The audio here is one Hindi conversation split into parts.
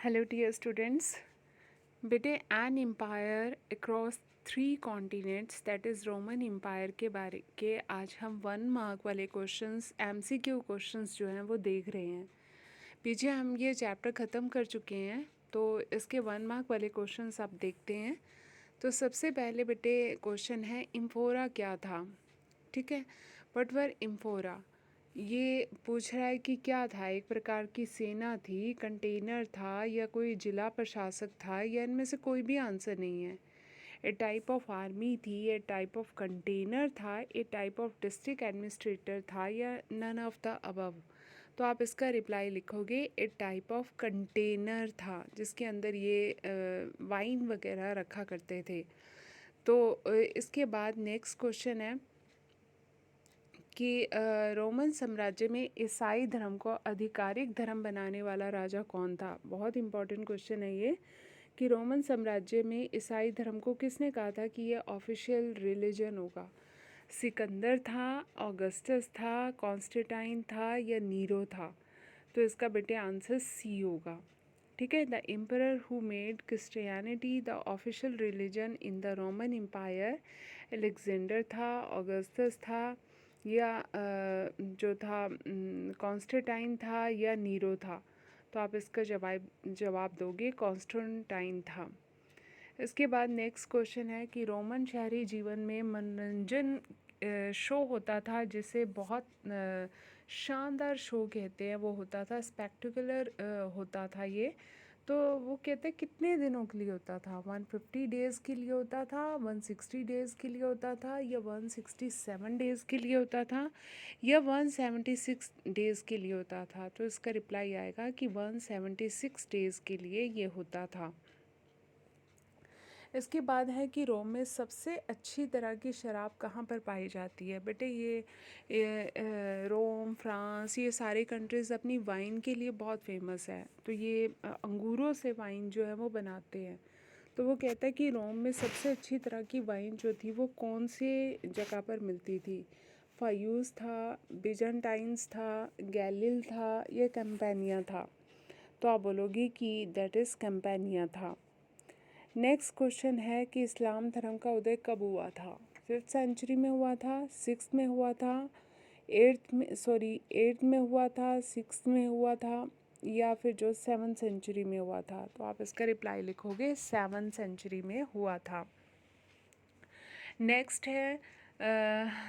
Hello dear students. बेटे an empire across 3 continents that is Roman empire के बारे के आज हम 1 मार्क वाले क्वेश्चंस एमसीक्यू क्वेश्चंस जो हैं वो देख रहे हैं। पीछे हम ये चैप्टर ख़त्म कर चुके हैं, तो इसके 1 मार्क वाले क्वेश्चंस आप देखते हैं। तो सबसे पहले बेटे क्वेश्चन है इम्फोरा क्या था। ठीक है, व्हाट वर इम्फोरा। ये पूछ रहा है कि क्या था, एक प्रकार की सेना थी, कंटेनर था, या कोई जिला प्रशासक था, या इनमें से कोई भी आंसर नहीं है। ए टाइप ऑफ आर्मी थी, ए टाइप ऑफ कंटेनर था, ए टाइप ऑफ डिस्ट्रिक्ट एडमिनिस्ट्रेटर था, या नन ऑफ द अबव। तो आप इसका रिप्लाई लिखोगे ए टाइप ऑफ कंटेनर था, जिसके अंदर ये वाइन वगैरह रखा करते थे। तो इसके बाद नेक्स्ट क्वेश्चन है कि रोमन साम्राज्य में ईसाई धर्म को आधिकारिक धर्म बनाने वाला राजा कौन था। बहुत इंपॉर्टेंट क्वेश्चन है ये कि रोमन साम्राज्य में ईसाई धर्म को किसने कहा था कि ये ऑफिशियल रिलीजन होगा। सिकंदर था, ऑगस्टस था, कॉन्स्टेंटाइन था, या नीरो था। तो इसका बेटे आंसर सी होगा। ठीक है, the emperor who made Christianity the official religion in the Roman Empire Alexander था, ऑगस्टस था, या जो था कॉन्स्टेंटाइन था, या नीरो था। तो आप इसका जवाब दोगे कॉन्स्टेंटाइन था। इसके बाद नेक्स्ट क्वेश्चन है कि रोमन शहरी जीवन में मनोरंजन शो होता था, जिसे बहुत शानदार शो कहते हैं, वो होता था स्पेक्टिकुलर होता था ये। तो वो कहते हैं कितने दिनों के लिए होता था, 150 डेज़ के लिए होता था, 160 डेज़ के लिए होता था, या 167 डेज़ के लिए होता था, या 176 डेज़ के लिए होता था। तो इसका रिप्लाई आएगा कि 176 डेज़ के लिए ये होता था। इसके बाद है कि रोम में सबसे अच्छी तरह की शराब कहाँ पर पाई जाती है। बेटे ये रोम, फ्रांस, ये सारे कंट्रीज़ अपनी वाइन के लिए बहुत फेमस है। तो ये अंगूरों से वाइन जो है वो बनाते हैं। तो वो कहता है कि रोम में सबसे अच्छी तरह की वाइन जो थी वो कौन से जगह पर मिलती थी। फायूस था, बिजेंटाइन्स था, गैलिल था, या कैम्पेनिया था। तो आप बोलोगे कि दैट इज़ कैम्पेनिया था। नेक्स्ट क्वेश्चन है कि इस्लाम धर्म का उदय कब हुआ था। 5th सेंचुरी में हुआ था, 6th में हुआ था, 8th में हुआ था, 6th में हुआ था, या फिर जो 7th सेंचुरी में हुआ था। तो आप इसका रिप्लाई लिखोगे 7th सेंचुरी में हुआ था। नेक्स्ट है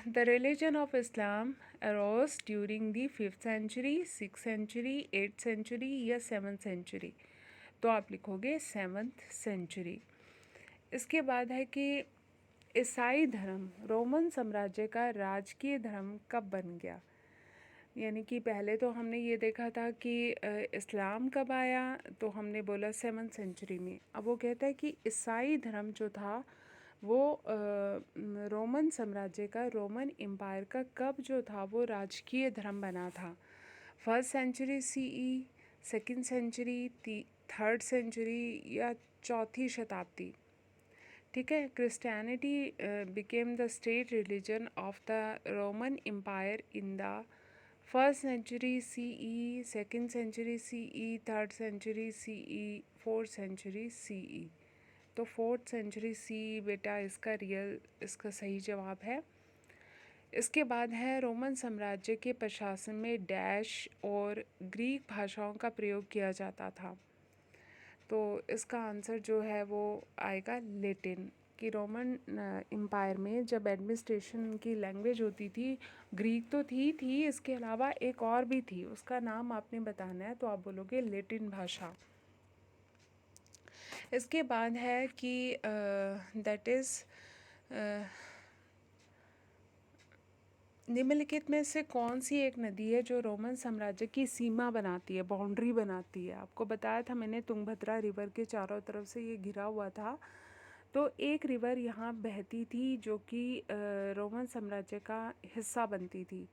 the religion of Islam arose during the 5th century, 6th century, 8th century, या 7th सेंचुरी। तो आप लिखोगे 7th सेंचुरी। इसके बाद है कि ईसाई धर्म रोमन साम्राज्य का राजकीय धर्म कब बन गया। यानी कि पहले तो हमने ये देखा था कि इस्लाम कब आया, तो हमने बोला 7th सेंचुरी में। अब वो कहता है कि ईसाई धर्म जो था वो रोमन साम्राज्य का, रोमन एम्पायर का कब जो था वो राजकीय धर्म बना था। 1st century CE, 2nd century, 3rd century, या 4th शताब्दी। ठीक है, Christianity became the state religion of the Roman Empire in the 1st century CE, 2nd century CE, 3rd century CE, 4th century CE। तो 4th सेंचुरी CE बेटा इसका सही जवाब है। इसके बाद है रोमन साम्राज्य के प्रशासन में डैश और ग्रीक भाषाओं का प्रयोग किया जाता था। तो इसका आंसर जो है वो आएगा लेटिन। कि रोमन एम्पायर में जब एडमिनिस्ट्रेशन की लैंग्वेज होती थी, ग्रीक तो थी, इसके अलावा एक और भी थी, उसका नाम आपने बताना है। तो आप बोलोगे लेटिन भाषा। इसके बाद है कि दैट इज़ निम्नलिखित में से कौन सी एक नदी है जो रोमन साम्राज्य की सीमा बनाती है, बाउंड्री बनाती है। आपको बताया था मैंने, तुंगभद्रा रिवर के चारों तरफ से ये घिरा हुआ था। तो एक रिवर यहाँ बहती थी जो कि रोमन साम्राज्य का हिस्सा बनती थी।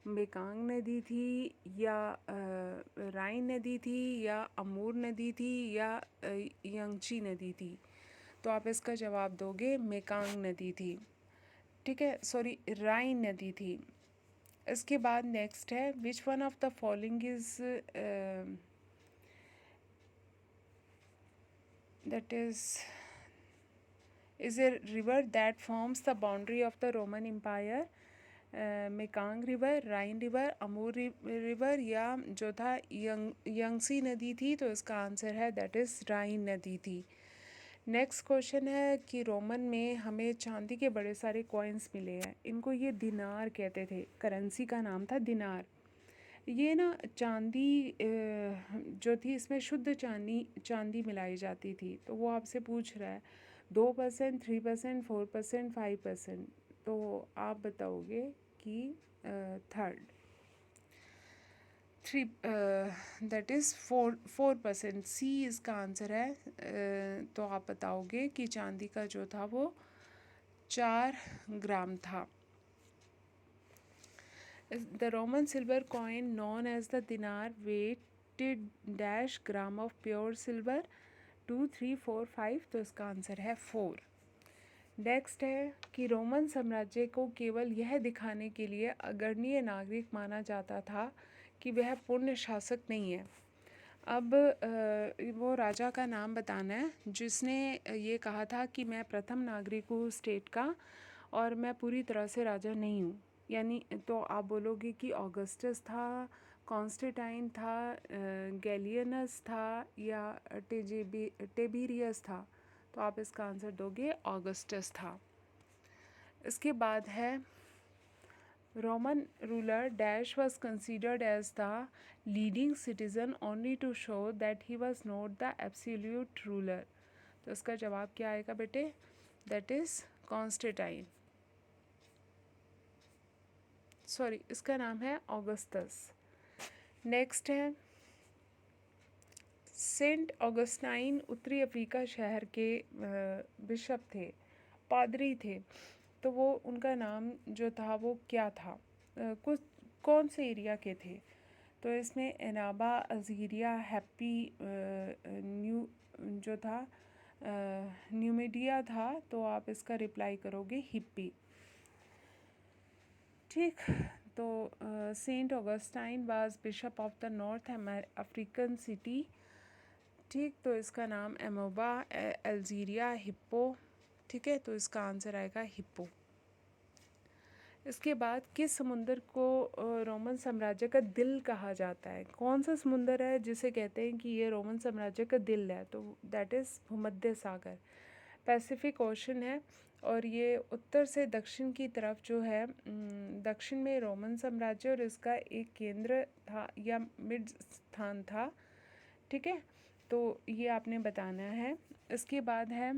मेकांग नदी थी, या राइन नदी थी, या अमूर नदी थी, या यंगची नदी थी। तो आप इसका जवाब दोगे मेकांग नदी थी। ठीक है, सॉरी, राइन नदी थी। इसके बाद नेक्स्ट है which one of the following is that is a river that forms the boundary of the Roman Empire. Mekong river, Rhine river, Amur river या जो था यंगसी नदी थी, तो इसका आंसर है दैट इज़ राइन नदी थी। नेक्स्ट क्वेश्चन है कि रोमन में हमें चांदी के बड़े सारे कॉइन्स मिले हैं, इनको ये दिनार कहते थे, करेंसी का नाम था दिनार। ये ना चांदी जो थी इसमें शुद्ध चांदी मिलाई जाती थी। तो वो आपसे पूछ रहा है 2%, 3%, 4%, 5%, तो आप बताओगे कि थर्ड 3 दैट इज़ 4%, सी इसका आंसर है। तो आप बताओगे कि चांदी का जो था वो 4 ग्राम था। The Roman silver coin known as the dinar weighted dash gram of pure silver 2, 3, 4, 5, तो इसका आंसर है 4। नेक्स्ट है कि रोमन साम्राज्य को केवल यह दिखाने के लिए अग्रणीय नागरिक माना जाता था कि वह पूर्ण शासक नहीं है। अब वो राजा का नाम बताना है जिसने ये कहा था कि मैं प्रथम नागरिक हूँ स्टेट का और मैं पूरी तरह से राजा नहीं हूँ। यानी तो आप बोलोगे कि ऑगस्टस था, कॉन्स्टेंटाइन था, गैलियनस था या टेबीरियस था, तो आप इसका आंसर दोगे ऑगस्टस था। इसके बाद है Roman ruler dash was considered as the leading citizen only to show that he was not the absolute ruler, तो इसका जवाब क्या आएगा बेटे, दैट इज़ कॉन्स्टेंटाइन, सॉरी इसका नाम है ऑगस्टस। नेक्स्ट है सेंट ऑगस्टाइन उत्तरी अफ्रीका शहर के बिशप थे, पादरी थे, तो वो उनका नाम जो था वो क्या था, कुछ कौन से एरिया के थे, तो इसमें एनाबा, अल्जीरिया, हैप्पी न्यू जो था न्यूमीडिया था, तो आप इसका रिप्लाई करोगे हिप्पी। ठीक, तो Saint Augustine was bishop of the North African city. ठीक, तो इसका नाम एमोबा, अल्जीरिया, हिप्पो। ठीक है, तो इसका आंसर आएगा हिप्पो। इसके बाद किस समुंदर को रोमन साम्राज्य का दिल कहा जाता है, कौन सा समुंदर है जिसे कहते हैं कि ये रोमन साम्राज्य का दिल है, तो दैट इज़ भूमध्य सागर, पैसिफिक ओशन है। और ये उत्तर से दक्षिण की तरफ जो है, दक्षिण में रोमन साम्राज्य और इसका एक केंद्र था या मिड स्थान था। ठीक है, तो ये आपने बताना है। इसके बाद है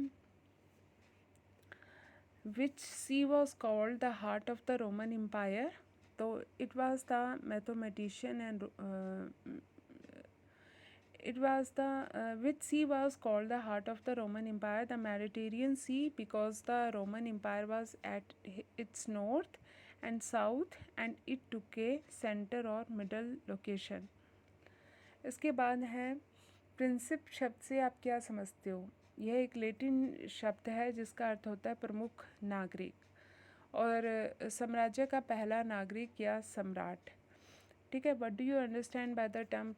which sea was called the heart of the Roman Empire, तो it was the mathematician and which sea was called the heart of the Roman Empire, the Mediterranean Sea, because the Roman Empire was at its north and south and it took a center or middle location। इसके बाद है प्रिंसिप शब्द से आप क्या समझते हो, यह एक लैटिन शब्द है जिसका अर्थ होता है प्रमुख नागरिक, और साम्राज्य का पहला नागरिक या सम्राट। ठीक है, what do you understand by the term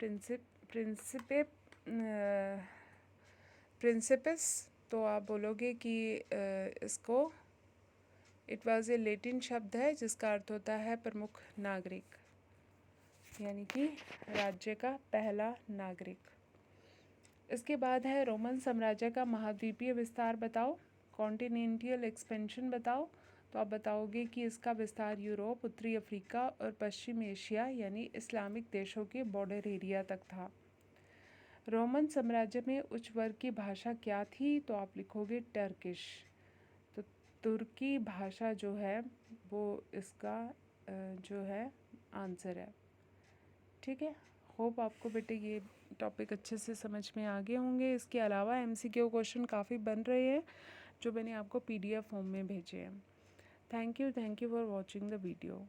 princeps, तो आप बोलोगे कि इसको इट वाज ए लैटिन शब्द है जिसका अर्थ होता है प्रमुख नागरिक, यानी कि राज्य का पहला नागरिक। इसके बाद है रोमन साम्राज्य का महाद्वीपीय विस्तार बताओ, कॉन्टिनेंटल एक्सपेंशन बताओ, तो आप बताओगे कि इसका विस्तार यूरोप, उत्तरी अफ्रीका और पश्चिम एशिया यानी इस्लामिक देशों के बॉर्डर एरिया तक था। रोमन साम्राज्य में उच्च वर्ग की भाषा क्या थी, तो आप लिखोगे टर्किश, तो तुर्की भाषा जो है वो इसका जो है आंसर है। ठीक है, होप आपको बेटे ये टॉपिक अच्छे से समझ में आ गए होंगे। इसके अलावा MCQ क्वेश्चन काफ़ी बन रहे हैं जो मैंने आपको PDF फॉर्म में भेजे हैं। Thank you for watching the video.